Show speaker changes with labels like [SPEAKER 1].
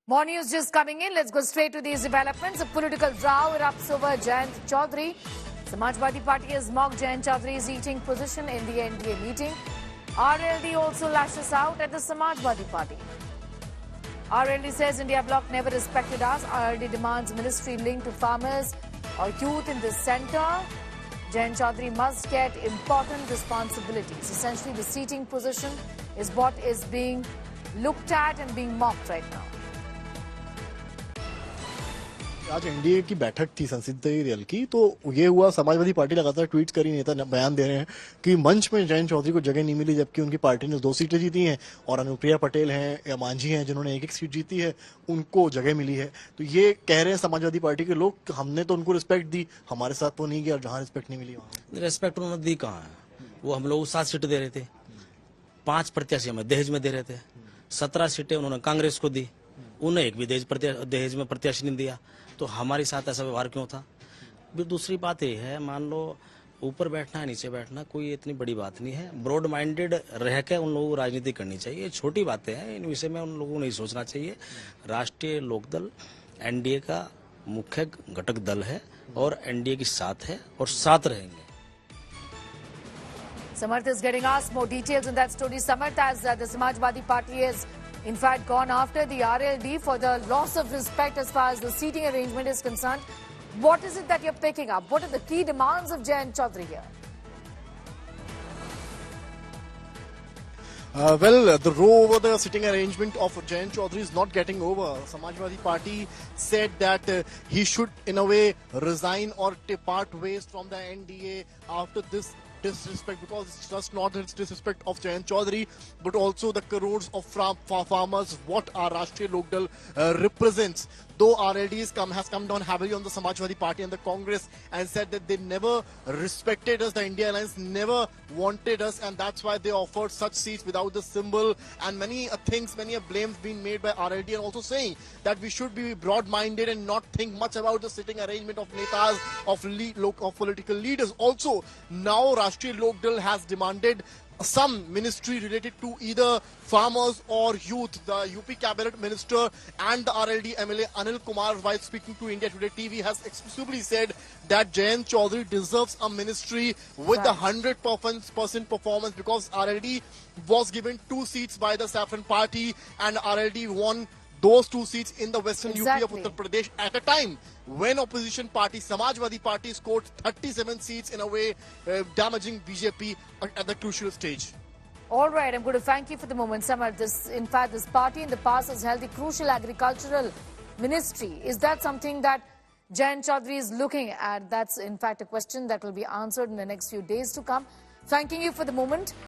[SPEAKER 1] More news just coming in. Let's go straight to these developments. A political row erupts over Jayant Chaudhary. Samajwadi Party has mocked Jayant Chaudhary's eating position in the NDA meeting. RLD also lashes out at the Samajwadi Party. RLD says India bloc never respected us. RLD demands ministry linked to farmers or youth in the centre. Jayant Chaudhary must get important responsibilities. Essentially, the seating position is what is being looked at and being mocked right now.
[SPEAKER 2] आज NDA की बैठक थी संसदीय दल की, तो ये हुआ समाजवादी पार्टी लगातार ट्वीट करी, नेता बयान दे रहे हैं कि मंच में जयंत चौधरी को जगह नहीं मिली, जबकि उनकी पार्टी ने 2 सीटें जीती हैं और अनुप्रिया पटेल हैं या मांझी हैं जिन्होंने 1-1 सीट जीती है, उनको जगह मिली है। तो ये कह रहे हैं समाजवादी पार्टी के लोग, हमने तो उनको रिस्पेक्ट दी, हमारे साथ तो नहीं गया, और जहां रिस्पेक्ट नहीं मिली वहां
[SPEAKER 3] रिस्पेक्ट उन्होंने दी कहाँ है। वो हम लोग 7 सीटें दे रहे थे, 5 प्रत्याशी हमें दहेज में दे रहे थे, 17 सीटें उन्होंने कांग्रेस को दी, उन्हें एक भी दहेज में प्रत्याशी नहीं दिया, तो हमारे साथ ऐसा व्यवहार क्यों था। फिर दूसरी बात ये है, मान लो ऊपर बैठना है नीचे बैठना कोई इतनी बड़ी बात नहीं है। ब्रॉड माइंडेड रह के उन लोगों को राजनीति करनी चाहिए, छोटी बातें हैं, इन विषय में उन लोगों को नहीं सोचना चाहिए। राष्ट्रीय लोकदल एनडीए का मुख्य घटक दल है और एनडीए के साथ है और साथ रहेंगे।
[SPEAKER 1] Samarth is getting asked more details in that story. Samarth, as the Samajwadi Party has in fact gone after the RLD for the loss of respect as far as the seating arrangement is concerned. What is it that you're picking up? What are the key demands of Jayant Chaudhary here?
[SPEAKER 2] Well, the row over the sitting arrangement of Jayant Chaudhary is not getting over. Samajwadi Party said that he should in a way resign or part ways from the NDA after this disrespect, because it's just not the disrespect of Jayant Chaudhary but also the crores of farmers what our Rashtriya Lokdal represents. Though RLD has come down heavily on the Samajwadi Party and the Congress and said that they never respected us, the India Alliance never wanted us, and that's why they offered such seats without the symbol, and many blames being made by RLD, and also saying that we should be broad-minded and not think much about the sitting arrangement of netas, of political leaders. Also, now Rashtriya Lokdal has demanded some ministry related to either farmers or youth. The UP cabinet minister and the RLD MLA Anil Kumar, while speaking to India Today TV, has exclusively said that Jayant Chaudhary deserves a ministry with the 100% performance, because RLD was given 2 seats by the Saffron Party and RLD won those 2 seats in the western UP of Uttar Pradesh at a time when opposition party Samajwadi Party scored 37 seats, in a way damaging BJP at the crucial stage.
[SPEAKER 1] All right, I'm going to thank you for the moment, Samarth. In fact, this party in the past has held the crucial agricultural ministry. Is that something that Jayant Chaudhary is looking at? That's in fact a question that will be answered in the next few days to come. Thanking you for the moment.